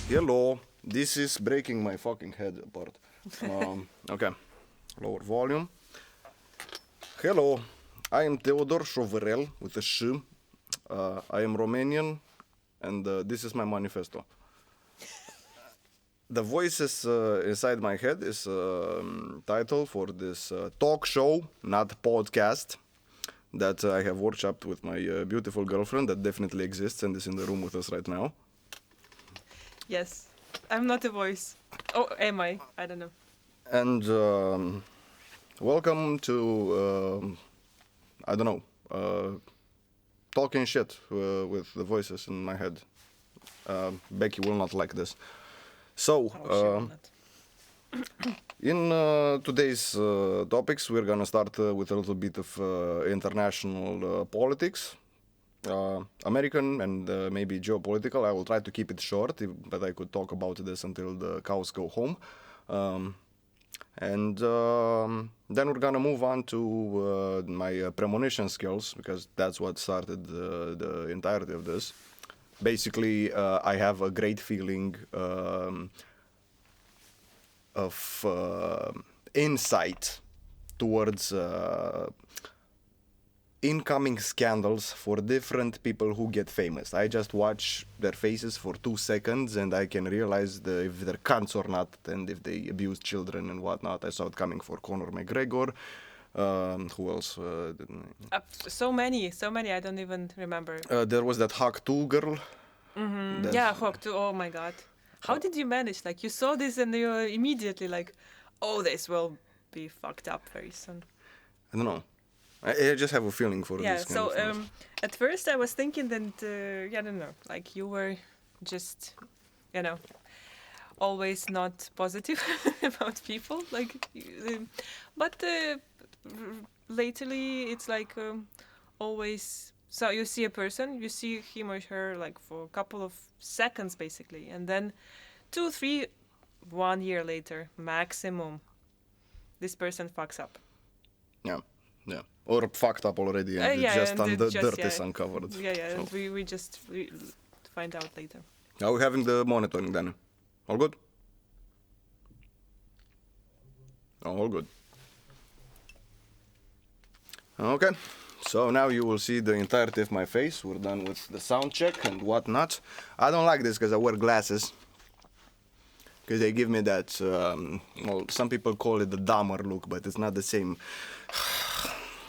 Hello. This is breaking my fucking head apart. Okay. Lower volume. Hello. I am Teodor Șoverel with a sh. I am Romanian, and this is my manifesto. The voices inside my head is title for this talk show, not podcast, that I have workshopped with my beautiful girlfriend that definitely exists and is in the room with us right now. Yes, I'm not a voice. Oh, am I? I don't know. And welcome to, I don't know, talking shit with the voices in my head. Becky will not like this. So, in today's topics, we're gonna start with a little bit of international politics. American and maybe geopolitical. I will try to keep it short, but I could talk about this until the cows go home. And then we're gonna move on to my premonition skills, because that's what started the entirety of this. Basically, I have a great feeling of insight towards incoming scandals for different people who get famous. I just watch their faces for 2 seconds and I can realize if they're cunts or not, and if they abuse children and whatnot. I saw it coming for Conor McGregor. Who else? So many. I don't even remember. There was that Hawk 2 girl. Mm-hmm. Yeah, Hawk 2. Oh my God. How did you manage? Like, you saw this and you were immediately like, oh, this will be fucked up very soon. I don't know. I just have a feeling for yeah, this kind so of things. At first I was thinking that, I don't know, like you were just, always not positive about people. Like, but lately it's like always, so you see a person, you see him or her like for a couple of seconds basically, and then 2, 3, 1 year later, maximum, this person fucks up. Yeah. Or fucked up already, and the dirt is uncovered. Yeah, so. And we just find out later. How are we having the monitoring then? All good? All good. Okay, so now you will see the entirety of my face. We're done with the sound check and whatnot. I don't like this because I wear glasses. Because they give me that, some people call it the Dahmer look, but it's not the same.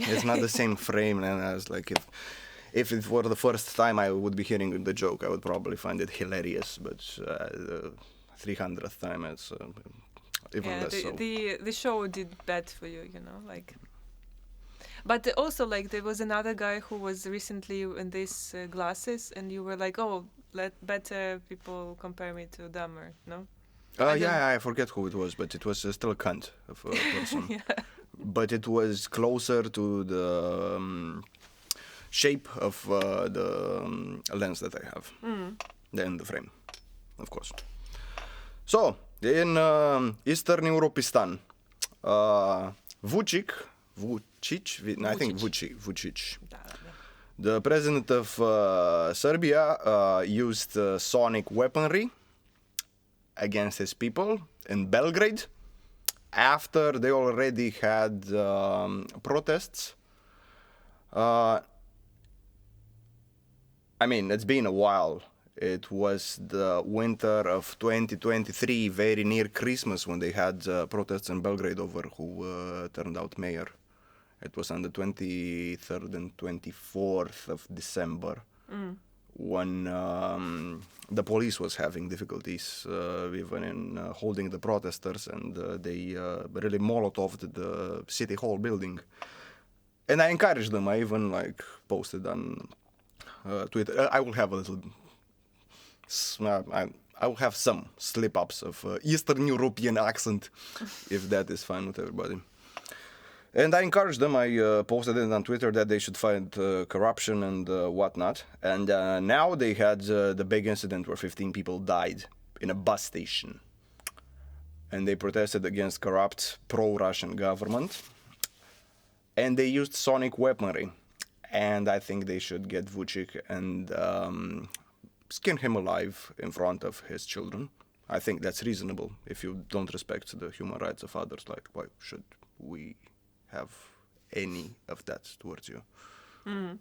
It's not the same frame. And I was like, if it were the first time I would be hearing the joke, I would probably find it hilarious. But the 300th time, it's even less so. The show did bad for you, like. But also, like, there was another guy who was recently in these glasses, and you were like, oh, let better people compare me to Dahmer, no? I forget who it was, but it was still a cunt of a person. Yeah. But it was closer to the shape of the lens that I have than the frame, of course. So, in Eastern Europeistan, Vucic, the president of Serbia, used sonic weaponry against his people in Belgrade after they already had protests. I mean, it's been a while. It was the winter of 2023, very near Christmas, when they had protests in Belgrade over who turned out mayor. It was on the 23rd and 24th of December. When the police was having difficulties even in holding the protesters, and they really Molotoved the city hall building. And I encouraged them. I even posted on Twitter. I will have a little. I will have some slip-ups of Eastern European accent, if that is fine with everybody. And I encouraged them. I posted it on Twitter that they should fight corruption and whatnot. And now they had the big incident where 15 people died in a bus station. And they protested against corrupt pro-Russian government. And they used sonic weaponry. And I think they should get Vucic and skin him alive in front of his children. I think that's reasonable. If you don't respect the human rights of others, like, why should we have any of that towards you? I think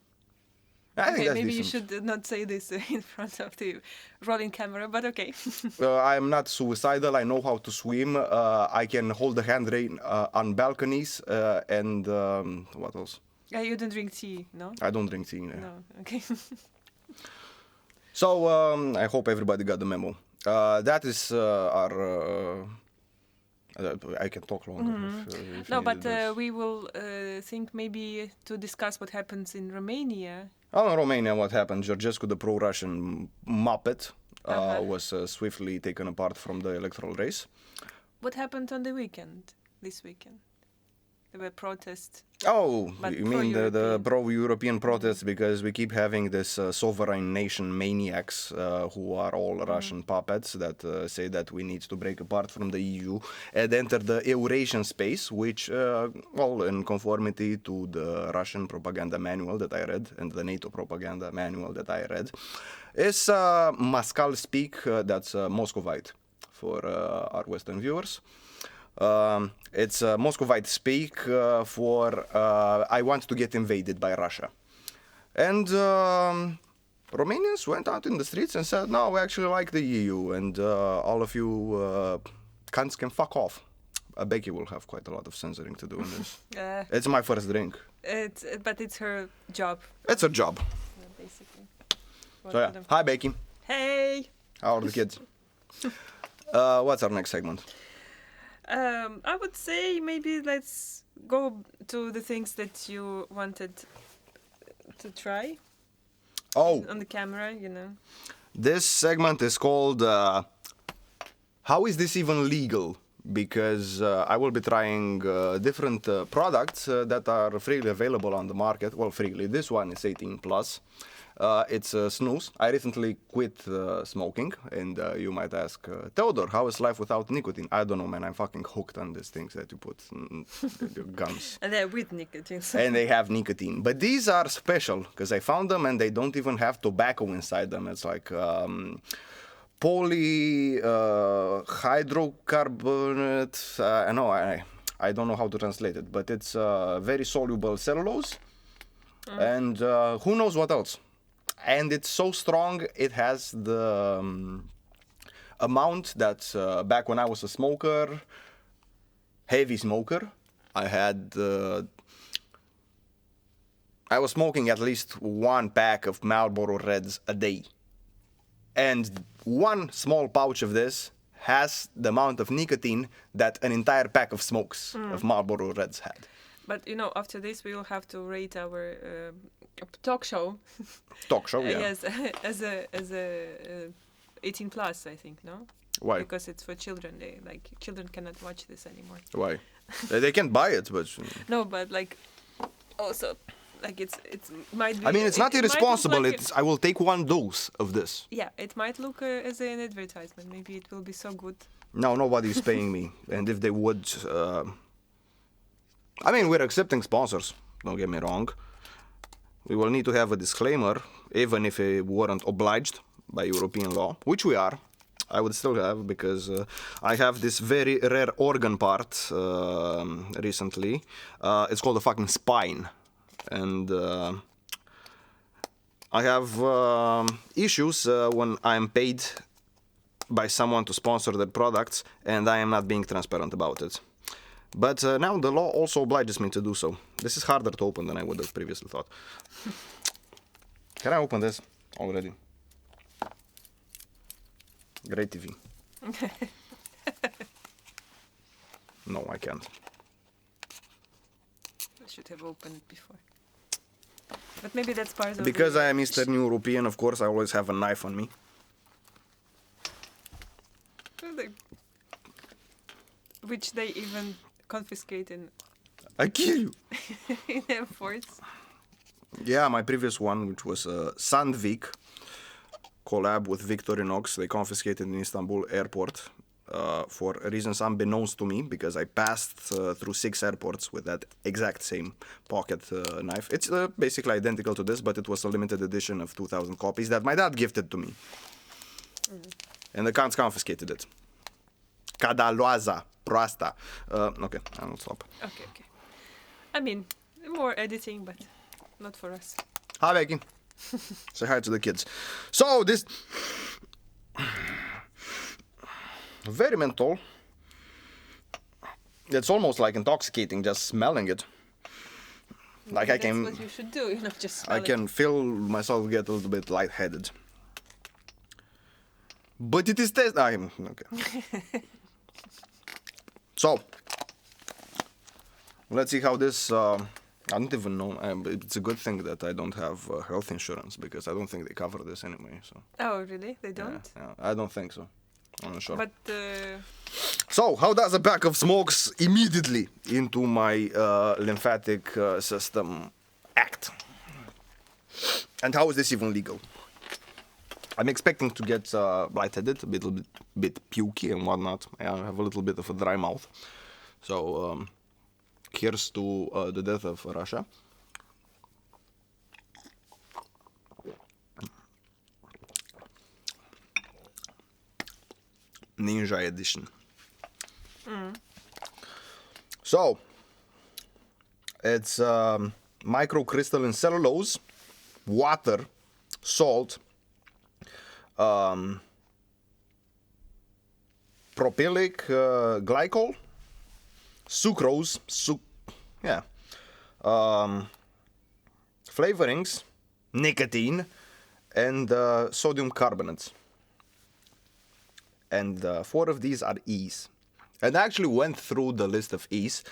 Okay, that's maybe you decent. should not say this in front of the rolling camera, but okay. I'm not suicidal. I know how to swim. I can hold a handrail on balconies. And what else? You don't drink tea, no? I don't drink tea. No, okay. So I hope everybody got the memo. That is our. I can talk longer. If No, you but need this. we will think maybe to discuss what happens in Romania. Oh, in Romania, what happened? Georgescu, the pro-Russian muppet, was swiftly taken apart from the electoral race. What happened on the weekend, this weekend? There were protests. Oh, But you mean the pro-European. pro-European protests because we keep having this sovereign nation maniacs who are all Russian puppets that say that we need to break apart from the EU and enter the Eurasian space, which, well, in conformity to the Russian propaganda manual that I read and the NATO propaganda manual that I read, is Moscow speak, that's Moscovite for our Western viewers. It's Moscovite speak for I want to get invaded by Russia. And Romanians went out in the streets and said, no, we actually like the EU, and all of you cunts can fuck off. Becky will have quite a lot of censoring to do in this. It's my first drink. But it's her job, It's a job. basically. So yeah. Hi, Becky. Hey! How are the kids? What's our next segment? I would say maybe let's go to the things that you wanted to try Oh, on the camera, you know. this segment is called How is this even legal? Because I will be trying different products that are freely available on the market. Well, freely. This one is 18 plus. It's snus. I recently quit smoking, and you might ask, Teodor, how is life without nicotine? I don't know, man. I'm fucking hooked on these things that you put in your gums. And they're with nicotine. And they have nicotine. But these are special, because I found them and they don't even have tobacco inside them. It's like hydrocarbonate. I don't know how to translate it, but it's very soluble cellulose. And who knows what else. And it's so strong, it has the amount that back when I was a smoker, heavy smoker, I was smoking at least one pack of Marlboro Reds a day. And one small pouch of this has the amount of nicotine that an entire pack of smokes of Marlboro Reds had. But, you know, after this, we will have to rate our talk show. Talk show, yeah. Yes, as a 18 plus, I think, no? Why? Because it's for children. Children cannot watch this anymore. Why? They can buy it, but... No, but also, it's might be. I mean, it's not it might look irresponsible. like I will take one dose of this. yeah, it might look as an advertisement. Maybe it will be so good. No, nobody is paying me. And if they would... I mean, we're accepting sponsors. Don't get me wrong. We will need to have a disclaimer, even if we weren't obliged by European law, which we are. I would still have, because I have this very rare organ part recently. It's called a fucking spine. And I have issues when I'm paid by someone to sponsor their products, and I am not being transparent about it. But now the law also obliges me to do so. This is harder to open than I would have previously thought. Can I open this already? Great TV. No, I can't. I should have opened it before. But maybe that's part of Because the, I am Eastern European, of course, I always have a knife on me. which they even confiscate I kill you! in airports. Yeah, my previous one, which was Sandvik, collab with Victorinox, they confiscated in Istanbul airport. for reasons unbeknownst to me, because I passed through 6 airports with that exact same pocket knife. It's basically identical to this, but it was a limited edition of 2,000 copies that my dad gifted to me. And the cons confiscated it. Cadaloaza, proasta. Okay, I'll stop. Okay. I mean, more editing, but not for us. Hi, Becky. Say hi to the kids. So, this... very menthol. It's almost like intoxicating just smelling it. Like Maybe that's what you should do, just smell I can feel myself get a little bit lightheaded. But it is okay. So, let's see how this. I don't even know. It's a good thing that I don't have health insurance, because I don't think they cover this anyway. So. Oh, really? They don't? Yeah, I don't think so. I'm not sure. But. So, how does a pack of smokes immediately into my lymphatic system act? And how is this even legal? I'm expecting to get lightheaded, a bit pukey and whatnot. I have a little bit of a dry mouth. So, here's to the death of Russia. Ninja edition. So, it's microcrystalline cellulose, water, salt, propylic glycol, sucrose, flavorings, nicotine, and sodium carbonates. And 4 of these are E's. And I actually went through the list of E's.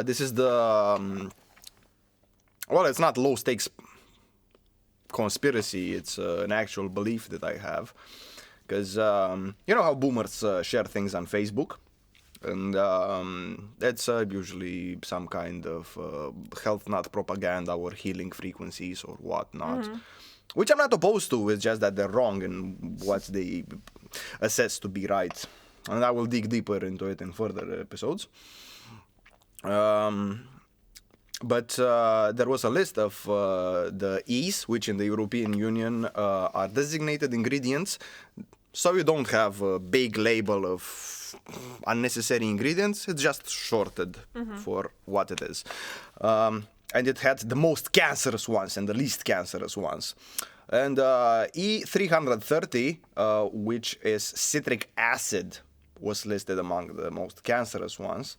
This is the... well, it's not low-stakes conspiracy. It's an actual belief that I have. Because you know how boomers share things on Facebook? And that's usually some kind of health nut propaganda or healing frequencies or whatnot. Which I'm not opposed to, it's just that they're wrong in what they assess to be right. And I will dig deeper into it in further episodes. But there was a list of the E's, which in the European Union are designated ingredients. So you don't have a big label of unnecessary ingredients. It's just shorted for what it is. And it had the most cancerous ones and the least cancerous ones. And E330, which is citric acid, was listed among the most cancerous ones.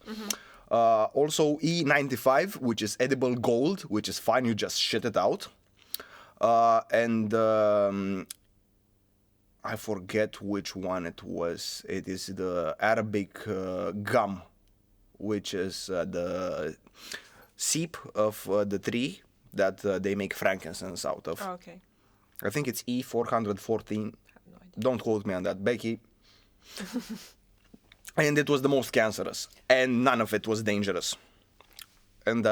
Also E95, which is edible gold, which is fine, you just shit it out. And I forget which one it was. It is the Arabic gum, which is the seep of the tree that they make frankincense out of. Oh, okay. I think it's E414. I have no idea. Don't quote me on that, Becky. And it was the most cancerous, and none of it was dangerous. And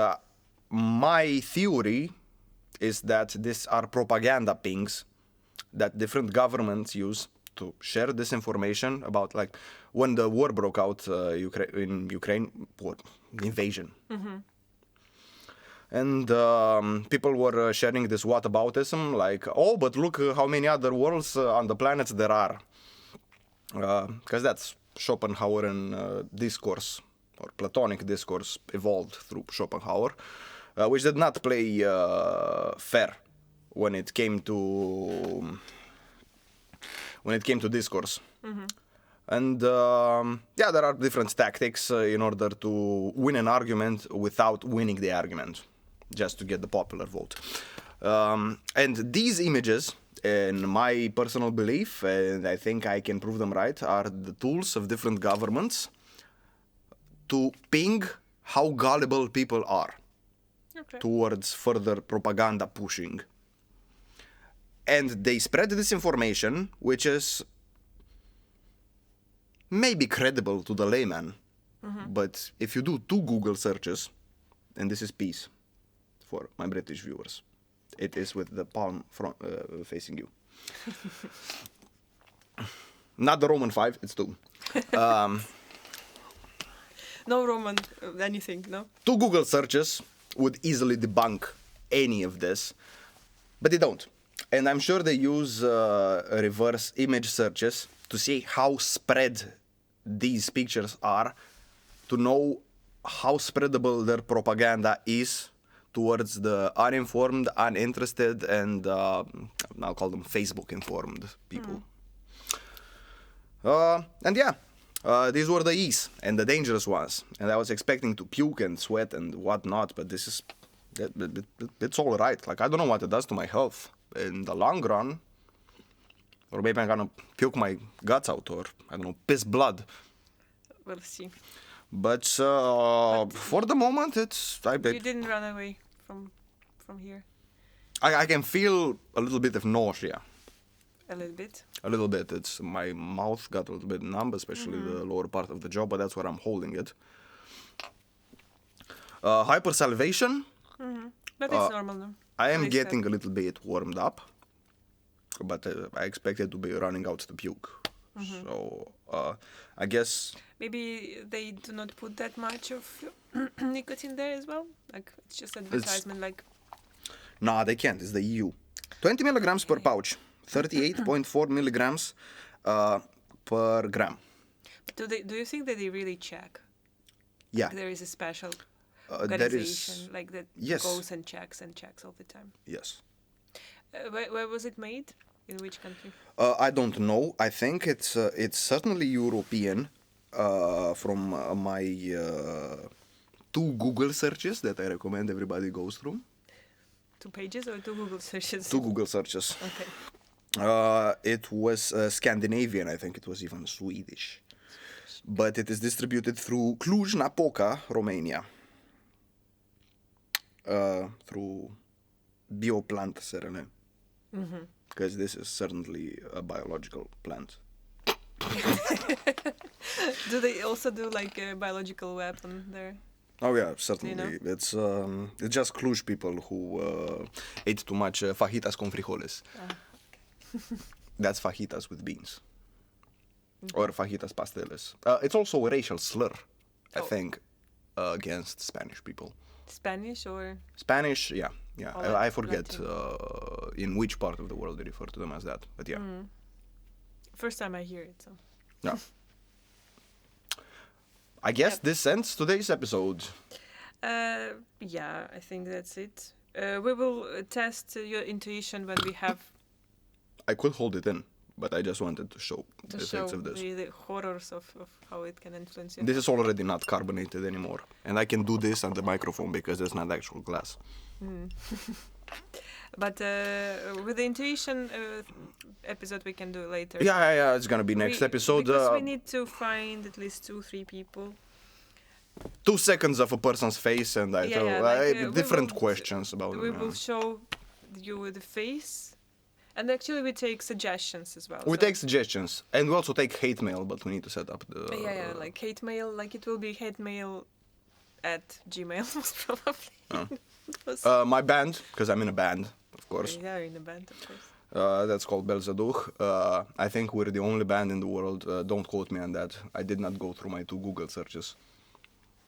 my theory is that these are propaganda pings that different governments use to share this information about, like, when the war broke out in Ukraine, invasion. And people were sharing this whataboutism, like, oh, but look how many other worlds on the planet there are. Because that's Schopenhauerian discourse, or Platonic discourse, evolved through Schopenhauer, which did not play fair when it came to discourse. And yeah, there are different tactics in order to win an argument without winning the argument, just to get the popular vote. And these images, in my personal belief, and I think I can prove them right, are the tools of different governments to ping how gullible people are towards further propaganda pushing. And they spread this information, which is maybe credible to the layman, but if you do 2 Google searches, and this is peace for my British viewers, it is with the palm facing you. Not the Roman 5, it's 2. No Roman anything, no? 2 Google searches would easily debunk any of this, but they don't. And I'm sure they use reverse image searches to see how spread these pictures are, to know how spreadable their propaganda is towards the uninformed, uninterested, and I'll call them Facebook informed people. And yeah, these were the E's and the dangerous ones. And I was expecting to puke and sweat and whatnot, but this is, it's all right. Like, I don't know what it does to my health in the long run. Or maybe I'm gonna puke my guts out, or I don't know, piss blood. We'll see. But for the moment, it's. You didn't run away from here. I can feel a little bit of nausea. A little bit. A little bit. It's my mouth got a little bit numb, especially the lower part of the jaw, but that's where I'm holding it. Hypersalivation. But it's normal now. I am They getting a little bit warmed up, but I expected to be running out to puke. So I guess. Maybe they do not put that much of nicotine there as well. Like it's just advertisement. Like Nah, they can't. It's the EU. 20 milligrams per pouch. 38.4 milligrams per gram. do you think that they really check? Yeah. Like there is a special There organization is. like that Yes. goes and checks all the time. Yes. Where was it made? In which country? I don't know. I think it's certainly European. From my 2 Google searches that I recommend everybody goes through. 2 pages or 2 Google searches? 2 Google searches. Okay. It was Scandinavian. I think it was even Swedish. But it is distributed through Cluj-Napoca, Romania. Through Bioplant SRL. Because this is certainly a biological plant. Do they also do like a biological weapon there? Oh yeah, certainly. know? It's just Cluj people who ate too much fajitas con frijoles. That's fajitas with beans. Or fajitas pasteles. It's also a racial slur, I think, against Spanish people. Spanish or? Spanish, yeah. Or I forget Latin. in which part of the world they refer to them as that, but yeah. First time I hear it, so. Yeah. I guess this ends today's episode. Yeah, I think that's it. We will test your intuition when we have I could hold it in, but I just wanted to show to the show effects of this. the horrors of how it can influence you. This is already not carbonated anymore, and I can do this on the microphone because it's not actual glass. But with the intuition episode, we can do later. Yeah, it's gonna be next episode. Because we need to find at least 2-3 people. 2 seconds of a person's face, and I tell we different will- questions about We them. will show you the face, and actually we take suggestions as well. We so- take suggestions, and we also take hate mail, but we need to set up the. like hate mail, like it will be hate mail at Gmail most probably. My band, because I'm in a band, of course. We are in a band, of course. That's called Belzeduch. I think we're the only band in the world. Don't quote me on that. I did not go through my 2 Google searches.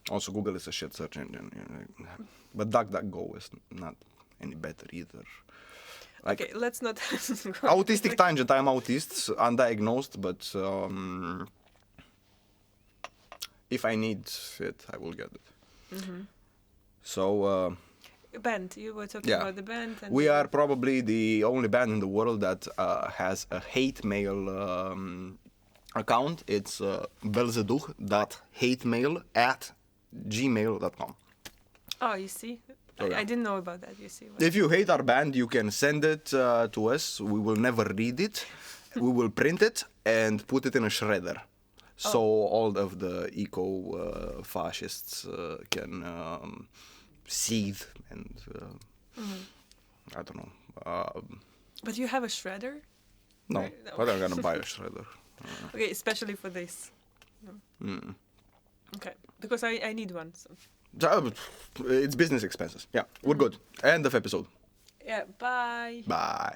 Also, Google is a shit search engine. But DuckDuckGo is not any better either. Like, Okay, let's not. autistic tangent. I'm autist, undiagnosed, but if I need it, I will get it. So. Band. You were talking Yeah. about the band. And We are probably the only band in the world that has a hate mail account. It's belzeduch.hatemail@gmail.com. Oh, you see, Oh, yeah. I didn't know about that. You see. If you hate our band, you can send it to us. We will never read it. We will print it and put it in a shredder. So all of the eco-fascists can seethe and I don't know. But you have a shredder? No, Right? No. but I'm gonna buy a shredder. Okay, especially for this. No. Okay, because I need one. So. It's business expenses. Yeah, we're good. End of episode. Yeah. Bye. Bye.